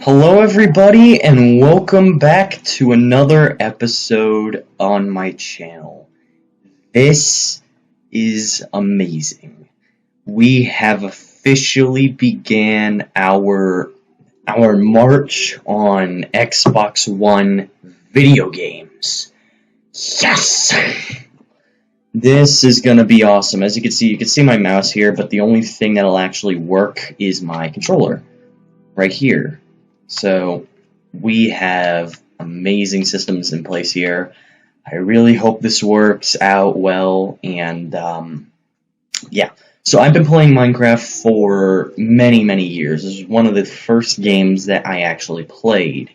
Hello, everybody, and welcome back to another episode on my channel. This is amazing. We have officially began our march on Xbox One video games. Yes! This is gonna be awesome. As you can see my mouse here, but the only thing that'll actually work is my controller right here. So we have amazing systems in place here. I really hope this works out well, and yeah. So I've been playing Minecraft for many years. This is one of the first games that I actually played,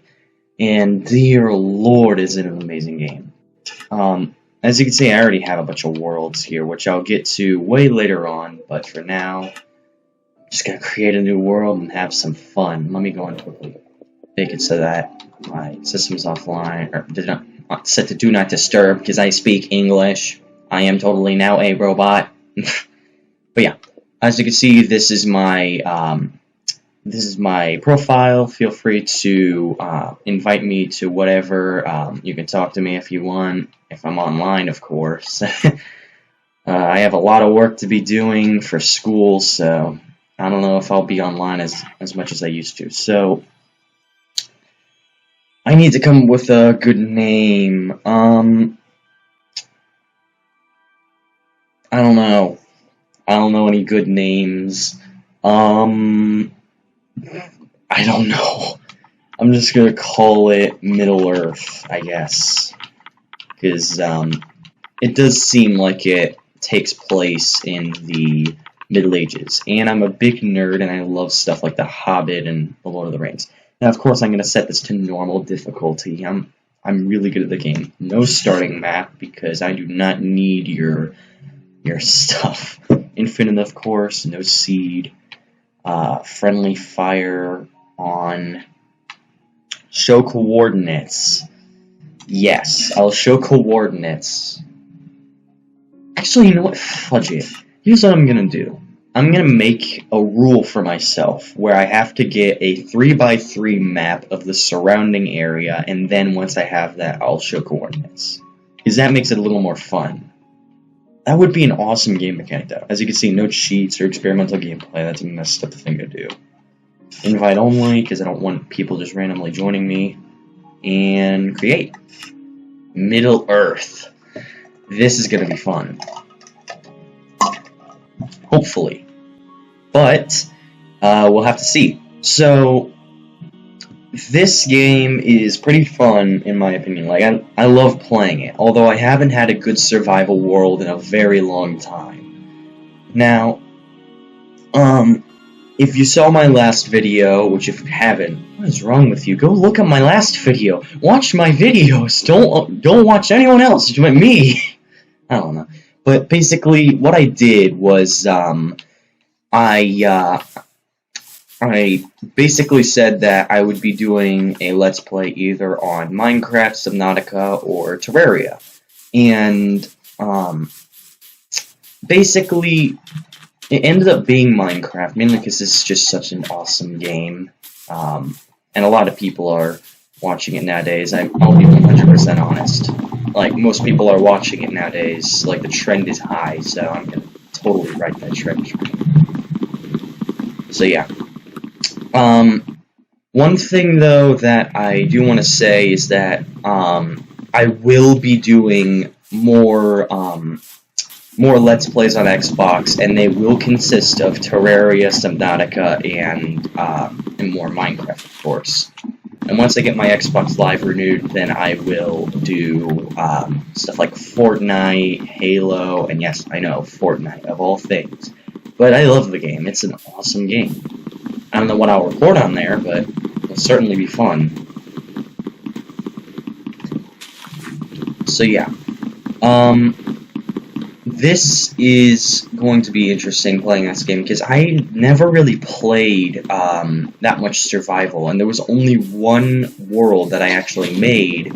and dear Lord, is it an amazing game. As you can see, I already have a bunch of worlds here, which I'll get to way later on, but for now, I'm just gonna create a new world and have some fun. Let me go in quickly. Make it so that my system's offline, or set to do not disturb, because I speak English. I am totally now a robot. But yeah, as you can see, this is my profile. Feel free to invite me to whatever. You can talk to me if you want, if I'm online, of course. I have a lot of work to be doing for school, so I don't know if I'll be online as much as I used to. So I need to come up with a good name. I don't know. I don't know any good names. I don't know. I'm just gonna call it Middle Earth, I guess. Because, it does seem like it takes place in the Middle Ages. And I'm a big nerd, and I love stuff like The Hobbit and The Lord of the Rings. Now, of course, I'm going to set this to normal difficulty. I'm really good at the game. No starting map, because I do not need your stuff. Infinite, of course. No seed. Friendly fire on. Show coordinates. Yes, I'll show coordinates. Actually, you know what? Fudge it. Here's what I'm going to do. I'm going to make a rule for myself where I have to get a 3x3 map of the surrounding area, and then once I have that, I'll show coordinates. Because that makes it a little more fun. That would be an awesome game mechanic, though. As you can see, no cheats or experimental gameplay. That's a messed up thing to do. Invite only, because I don't want people just randomly joining me. And create. Middle Earth. This is going to be fun. Hopefully. But, we'll have to see. So, this game is pretty fun, in my opinion. Like, I love playing it, although I haven't had a good survival world in a very long time. Now, if you saw my last video, which if you haven't, what is wrong with you? Go look at my last video. Watch my videos. Don't watch anyone else. Just me. I don't know. But basically, what I did was, I basically said that I would be doing a Let's Play either on Minecraft, Subnautica, or Terraria. And, basically, it ended up being Minecraft, mainly because it's just such an awesome game. And a lot of people are watching it nowadays. I'll be 100% honest. Like, most people are watching it nowadays. Like, the trend is high, so I'm gonna totally write that trend. So, yeah. One thing, though, that I do want to say is that, I will be doing more Let's Plays on Xbox, and they will consist of Terraria, Subnautica, and more Minecraft, of course. And once I get my Xbox Live renewed, then I will do stuff like Fortnite, Halo, and yes, I know, Fortnite, of all things. But I love the game. It's an awesome game. I don't know what I'll record on there, but it'll certainly be fun. So yeah. This is going to be interesting playing this game, because I never really played that much survival, and there was only one world that I actually made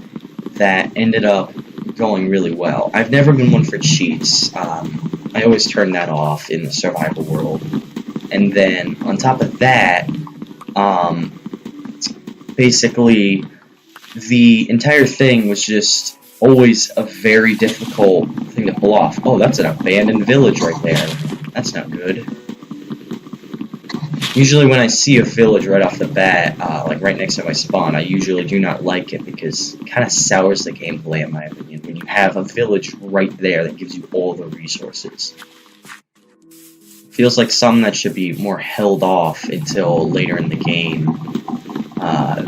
that ended up going really well. I've never been one for cheats. I always turn that off in the survival world. And then, on top of that, basically, the entire thing was just always a very difficult thing to pull off. Oh, that's an abandoned village right there. That's not good. Usually when I see a village right off the bat, like right next to my spawn, I usually do not like it because it kind of sours the gameplay in my opinion when you have a village right there that gives you all the resources. Feels like something that should be more held off until later in the game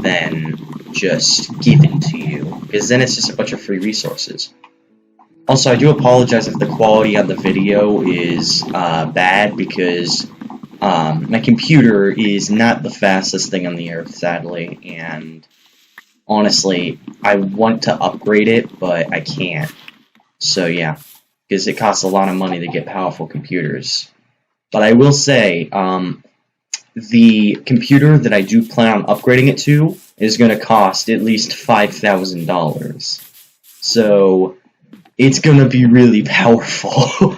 than just given to you, because then it's just a bunch of free resources. Also, I do apologize if the quality on the video is bad, because my computer is not the fastest thing on the earth, sadly, and honestly, I want to upgrade it, but I can't. So yeah, because it costs a lot of money to get powerful computers. But I will say, the computer that I do plan on upgrading it to is going to cost at least $5,000. So it's going to be really powerful.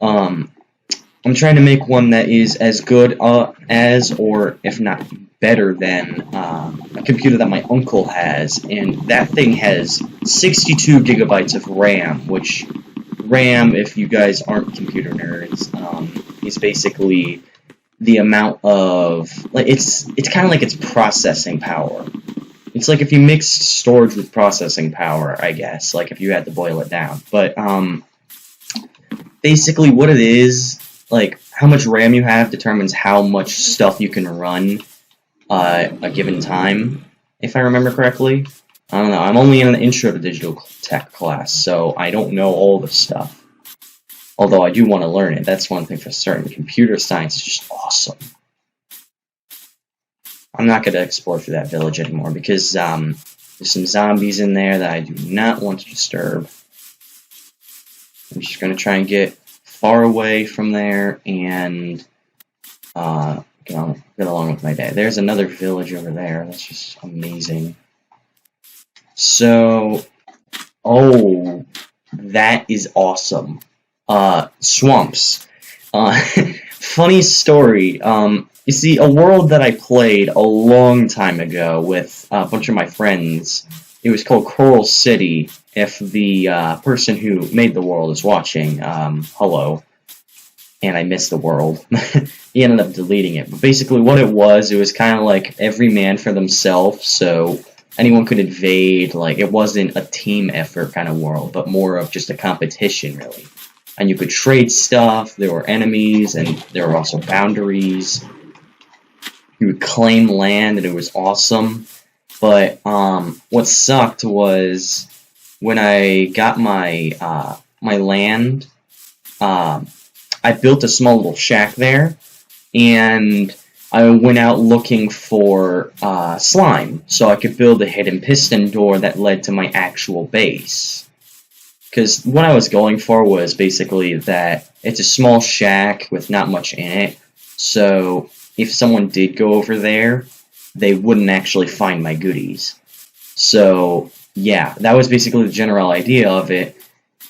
I'm trying to make one that is as good as, or if not better than, a computer that my uncle has, and that thing has 62 gigabytes of RAM, which RAM, if you guys aren't computer nerds, is basically the amount of, like, it's kind of like its processing power. It's like if you mixed storage with processing power, I guess, like if you had to boil it down. But basically what it is, like how much RAM you have determines how much stuff you can run a given time, if I remember correctly. I don't know, I'm only in an intro to digital tech class, so I don't know all the stuff. Although I do want to learn it, that's one thing for certain. Computer science is just awesome. I'm not going to explore through that village anymore because there's some zombies in there that I do not want to disturb. I'm just going to try and get far away from there and get along with my day. There's another village over there. That's just amazing. So, oh, that is awesome. Swamps. Funny story. You see, a world that I played a long time ago with a bunch of my friends, it was called Coral City. If the person who made the world is watching, hello. And I missed the world. He ended up deleting it. But basically what it was kind of like every man for themselves, so anyone could invade. Like, it wasn't a team effort kind of world, but more of just a competition, really. And you could trade stuff, there were enemies, and there were also boundaries. You would claim land, and it was awesome. But what sucked was when I got my my land, I built a small little shack there, and I went out looking for slime, so I could build a hidden piston door that led to my actual base. Because what I was going for was basically that it's a small shack with not much in it, so if someone did go over there, they wouldn't actually find my goodies. So, yeah, that was basically the general idea of it.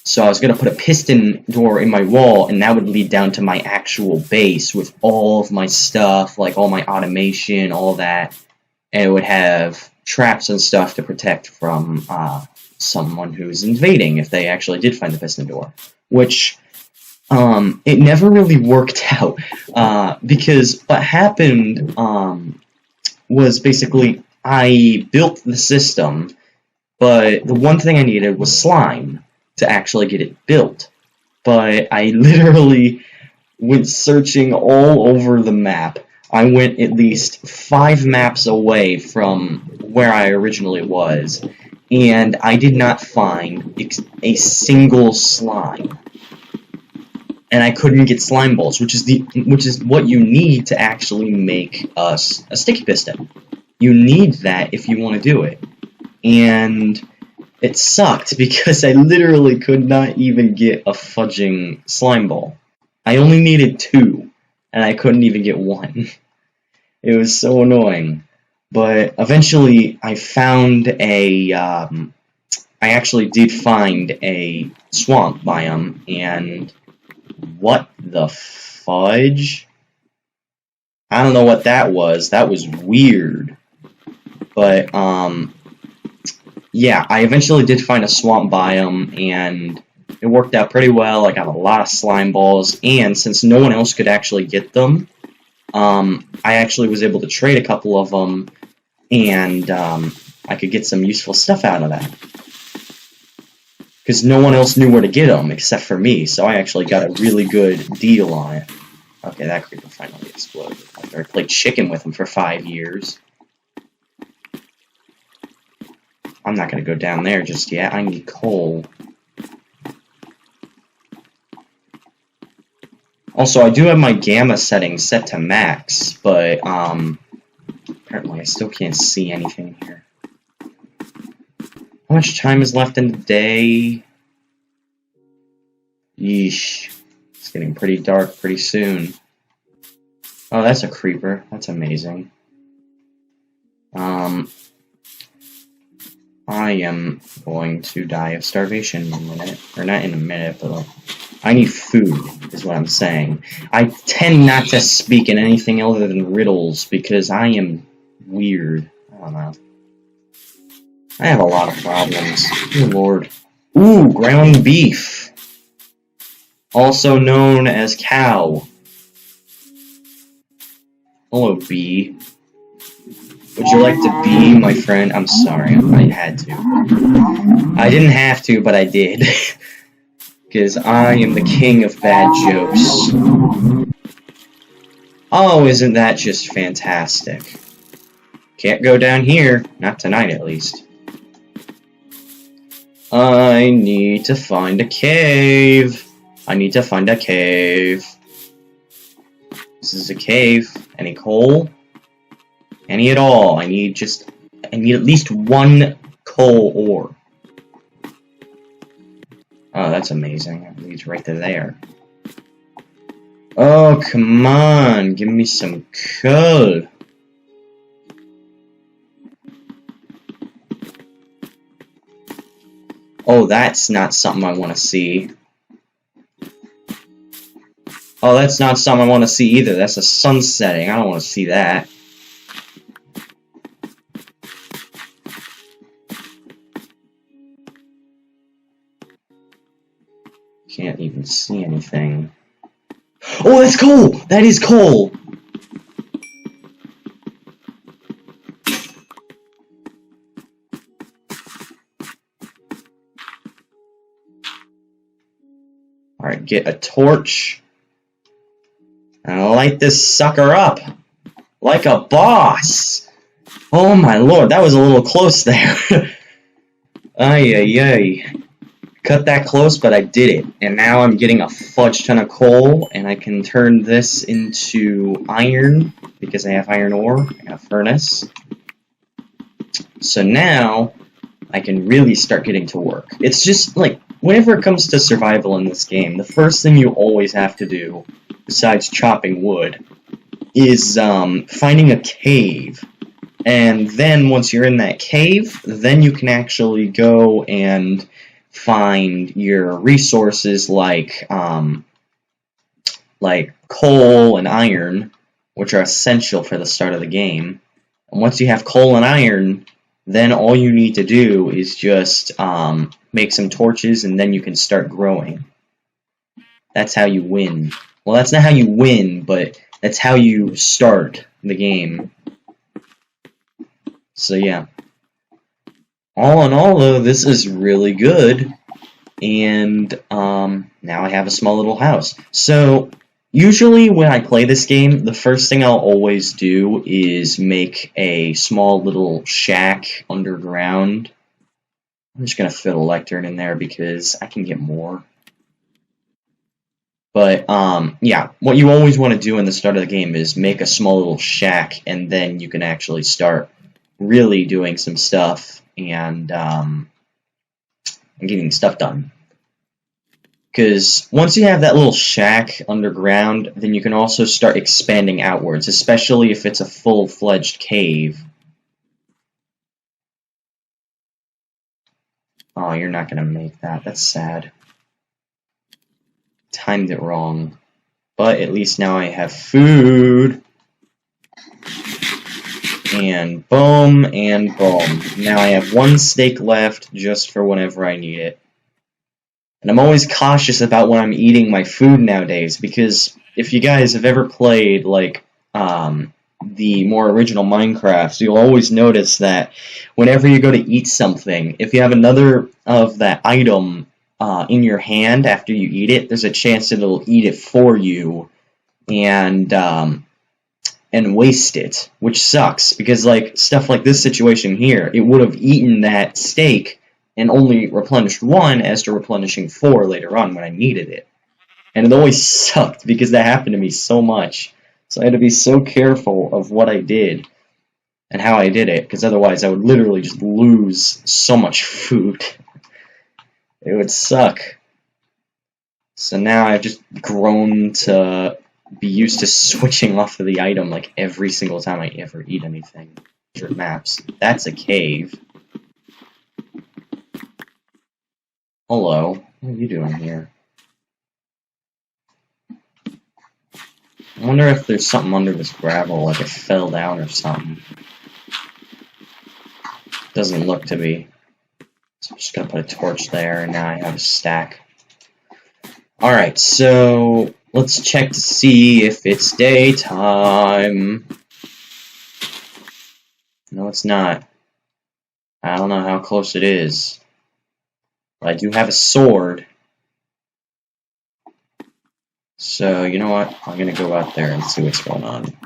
So I was going to put a piston door in my wall, and that would lead down to my actual base with all of my stuff, like all my automation, all that. And it would have traps and stuff to protect from someone who's invading if they actually did find the piston door. Which, it never really worked out, because what happened was basically I built the system, but the one thing I needed was slime to actually get it built. But I literally went searching all over the map. I went at least 5 maps away from where I originally was, and I did not find a single slime. And I couldn't get slime balls, which is what you need to actually make a sticky piston. You need that if you want to do it. And it sucked because I literally could not even get a fudging slime ball. I only needed 2, and I couldn't even get 1. It was so annoying. But eventually I found I actually did find a swamp biome, and what the fudge? I don't know what that was. That was weird. But, yeah, I eventually did find a swamp biome, and it worked out pretty well. I got a lot of slime balls, and since no one else could actually get them, I actually was able to trade a couple of them, and I could get some useful stuff out of that. Because no one else knew where to get them except for me, so I actually got a really good deal on it. Okay, that creeper finally exploded. After I played chicken with him for 5 years. I'm not going to go down there just yet. I need coal. Also, I do have my gamma settings set to max, but apparently I still can't see anything here. How much time is left in the day? Yeesh. It's getting pretty dark pretty soon. Oh, that's a creeper. That's amazing. I am going to die of starvation in a minute. Or not in a minute, but like, I need food, is what I'm saying. I tend not to speak in anything other than riddles, because I am weird. I don't know. I have a lot of problems. Good lord. Ooh, ground beef. Also known as cow. Hello, bee. Would you like to be my friend? I'm sorry, I had to. I didn't have to, but I did. Because I am the king of bad jokes. Oh, isn't that just fantastic? Can't go down here. Not tonight, at least. I need to find a cave. I need to find a cave. This is a cave. Any coal? Any at all. I need at least one coal ore. Oh, that's amazing. It leads right to there. Oh, come on. Give me some coal. Oh, that's not something I want to see. Oh, that's not something I want to see either. That's a sun setting. I don't want to see that. Can't even see anything. Oh, that's coal! That is coal! Alright, get a torch. And light this sucker up. Like a boss! Oh my lord, that was a little close there. Ay, ay, ay. Cut that close, but I did it. And now I'm getting a fudge ton of coal, and I can turn this into iron, because I have iron ore and a furnace. So now, I can really start getting to work. It's just, like, whenever it comes to survival in this game, the first thing you always have to do, besides chopping wood, is finding a cave. And then, once you're in that cave, then you can actually go and find your resources like coal and iron, which are essential for the start of the game. And once you have coal and iron, then all you need to do is just make some torches, and then you can start growing. That's how you win. Well, that's not how you win, but that's how you start the game. So yeah. All in all, though, this is really good, and now I have a small little house. So, usually when I play this game, the first thing I'll always do is make a small little shack underground. I'm just going to fit a lectern in there because I can get more. But, yeah, what you always want to do in the start of the game is make a small little shack, and then you can actually start really doing some stuff and getting stuff done. Because once you have that little shack underground, then you can also start expanding outwards, especially if it's a full-fledged cave. Oh, you're not going to make that. That's sad. Timed it wrong. But at least now I have food. and boom, and boom. Now I have one steak left just for whenever I need it. And I'm always cautious about when I'm eating my food nowadays, because if you guys have ever played, like, the more original Minecrafts, you'll always notice that whenever you go to eat something, if you have another of that item in your hand after you eat it, there's a chance that it'll eat it for you and waste it, which sucks, because like stuff like this situation here, it would have eaten that steak and only replenished 1 as to replenishing 4 later on when I needed it. And it always sucked because that happened to me so much. So I had to be so careful of what I did and how I did it, because otherwise I would literally just lose so much food. It would suck. So now I've just grown to be used to switching off of the item like every single time I ever eat anything. Maps. That's a cave. Hello. What are you doing here? I wonder if there's something under this gravel, like it fell down or something. Doesn't look to be. So I'm just gonna put a torch there, and now I have a stack. Alright, so let's check to see if it's daytime. No, it's not. I don't know how close it is. But I do have a sword. So, you know what? I'm gonna go out there and see what's going on.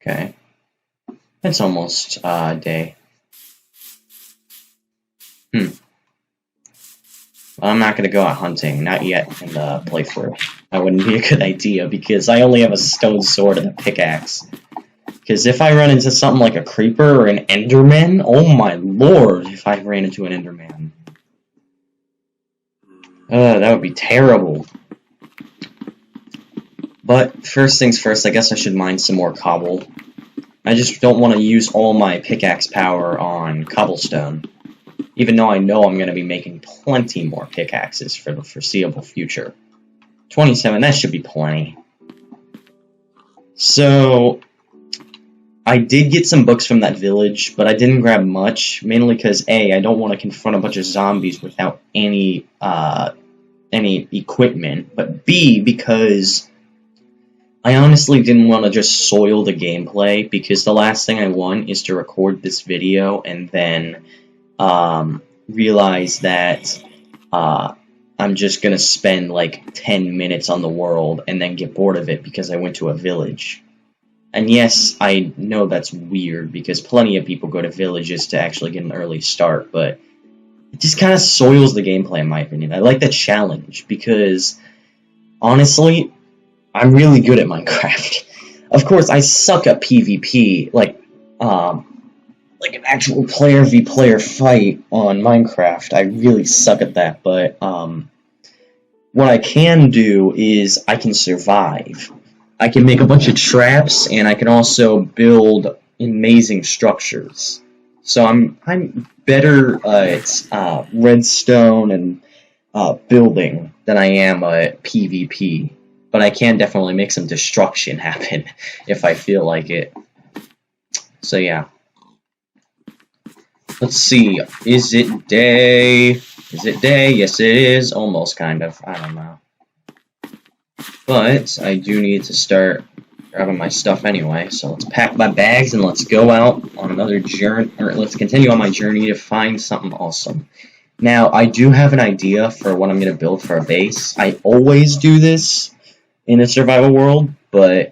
Okay. It's almost day. Well, I'm not gonna go out hunting, not yet in the playthrough. That wouldn't be a good idea, because I only have a stone sword and a pickaxe. Because if I run into something like a creeper or an enderman, oh my lord, if I ran into an enderman. That would be terrible. But first things first, I guess I should mine some more cobble. I just don't want to use all my pickaxe power on cobblestone. Even though I know I'm going to be making plenty more pickaxes for the foreseeable future. 27, that should be plenty. So, I did get some books from that village, but I didn't grab much, mainly because A, I don't want to confront a bunch of zombies without any equipment, but B, because I honestly didn't want to just soil the gameplay, because the last thing I want is to record this video and then realize that I'm just going to spend like 10 minutes on the world and then get bored of it because I went to a village. And yes, I know that's weird, because plenty of people go to villages to actually get an early start, but it just kind of soils the gameplay in my opinion. I like the challenge, because honestly, I'm really good at Minecraft. Of course, I suck at PvP, like an actual player v player fight on Minecraft. I really suck at that, but what I can do is I can survive. I can make a bunch of traps, and I can also build amazing structures. So I'm better at redstone and building than I am at PvP. But I can definitely make some destruction happen if I feel like it. So yeah. Let's see. Is it day? Is it day? Yes, it is. Almost, kind of. I don't know. But I do need to start grabbing my stuff anyway, so let's pack my bags and let's go out on another journey, or let's continue on my journey to find something awesome. Now, I do have an idea for what I'm going to build for a base. I always do this in a survival world, but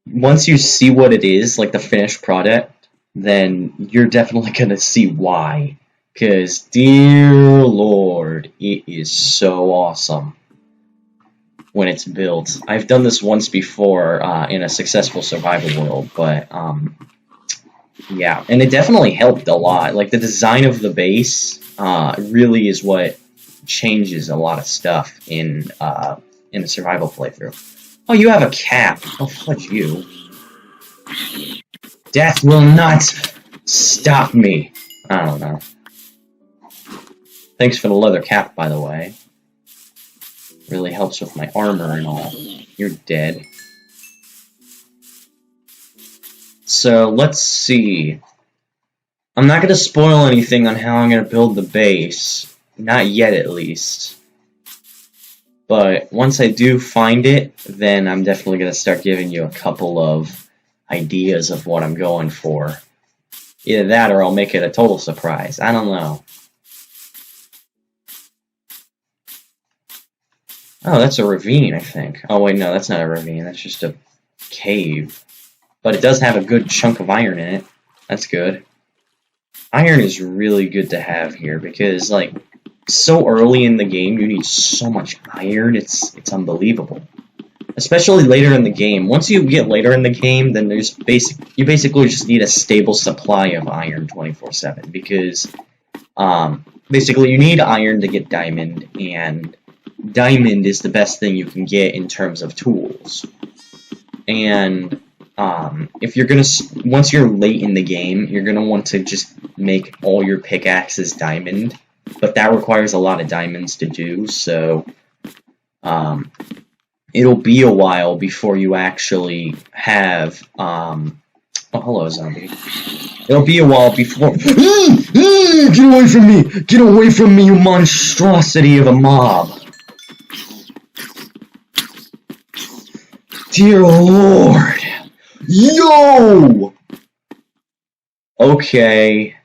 once you see what it is, like the finished product, then you're definitely going to see why. Because, dear lord, it is so awesome when it's built. I've done this once before in a successful survival world, but yeah, and it definitely helped a lot. Like the design of the base really is what changes a lot of stuff in the survival playthrough. Oh, you have a cap. Oh, fudge you. Death will not stop me. I don't know. Thanks for the leather cap, by the way. Really helps with my armor and all. You're dead. So let's see. I'm not going to spoil anything on how I'm going to build the base. Not yet, at least. But once I do find it, then I'm definitely going to start giving you a couple of ideas of what I'm going for. Either that or I'll make it a total surprise. I don't know. Oh, that's a ravine, I think. Oh, wait, no, that's not a ravine. That's just a cave. But it does have a good chunk of iron in it. That's good. Iron is really good to have here because, like, so early in the game, you need so much iron. It's unbelievable. Especially later in the game. Once you get later in the game, then you basically just need a stable supply of iron 24/7 because basically you need iron to get diamond, and diamond is the best thing you can get in terms of tools. And if you're once you're late in the game, you're gonna want to just make all your pickaxes diamond, but that requires a lot of diamonds to do, so it'll be a while before you actually have oh, hello, zombie. It'll be a while before get away from me! Get away from me, you monstrosity of a mob! Dear Lord! Yo! Okay.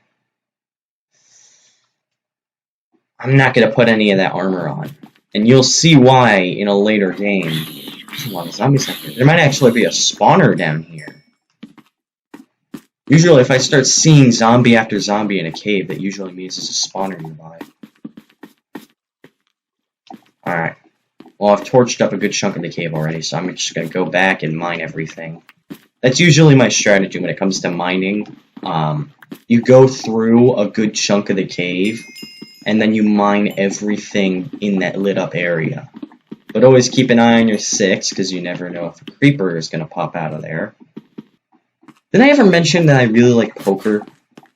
I'm not gonna put any of that armor on. And you'll see why in a later game. There's a lot of zombies out here. There might actually be a spawner down here. Usually if I start seeing zombie after zombie in a cave, that usually means there's a spawner nearby. Alright. Well, I've torched up a good chunk of the cave already, so I'm just gonna go back and mine everything. That's usually my strategy when it comes to mining. You go through a good chunk of the cave, and then you mine everything in that lit up area. But always keep an eye on your 6, because you never know if a creeper is going to pop out of there. Did I ever mention that I really like poker?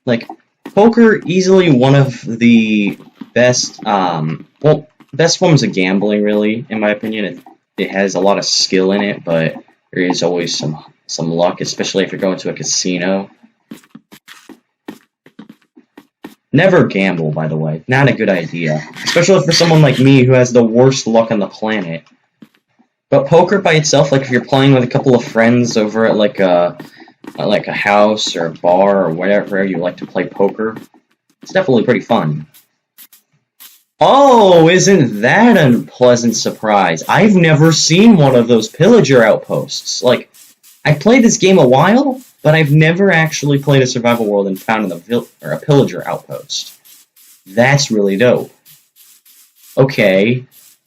Like, poker, easily one of the best, well, best forms of gambling, really, in my opinion. It has a lot of skill in it, but there is always some luck, especially if you're going to a casino. Never gamble, by the way. Not a good idea. Especially for someone like me who has the worst luck on the planet. But poker by itself, like if you're playing with a couple of friends over at like a house or a bar or wherever you like to play poker, it's definitely pretty fun. Oh, isn't that a pleasant surprise? I've never seen one of those pillager outposts. Like, I played this game a while, but I've never actually played a survival world and found a pillager outpost. That's really dope. Okay,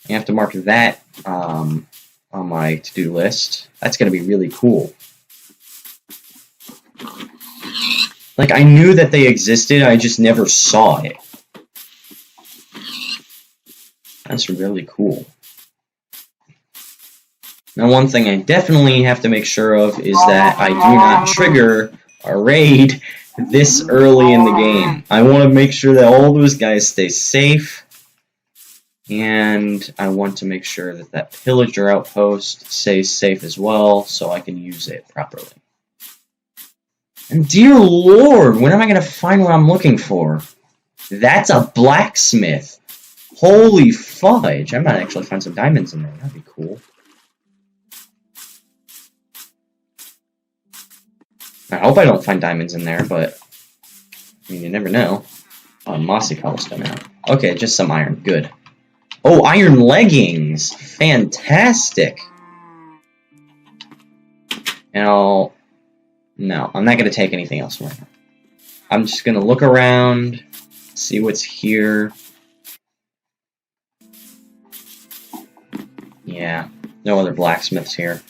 I have to mark that on my to-do list. That's gonna be really cool. Like, I knew that they existed, I just never saw it. That's really cool. Now, one thing I definitely have to make sure of is that I do not trigger a raid this early in the game. I want to make sure that all those guys stay safe, and I want to make sure that that pillager outpost stays safe as well, so I can use it properly. And dear Lord, when am I going to find what I'm looking for? That's a blacksmith. Holy fudge. I might actually find some diamonds in there. That'd be cool. I hope I don't find diamonds in there, but I mean, you never know. Oh, mossy cobblestone now. Okay, just some iron. Good. Oh, iron leggings! Fantastic! And no, I'm not going to take anything else right now. I'm just going to look around, see what's here. Yeah, no other blacksmiths here.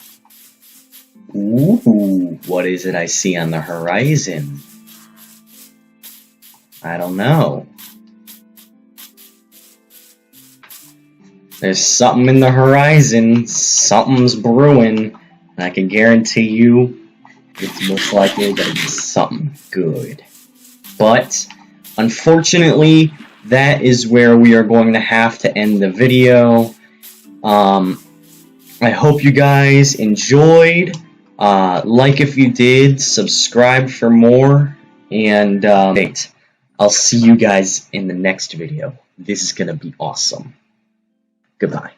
Ooh, what is it I see on the horizon? I don't know. There's something in the horizon. Something's brewing. And I can guarantee you it's most likely going to be something good. But, unfortunately, that is where we are going to have to end the video. I hope you guys enjoyed. Like if you did, subscribe for more, and I'll see you guys in the next video. This is gonna be awesome. Goodbye.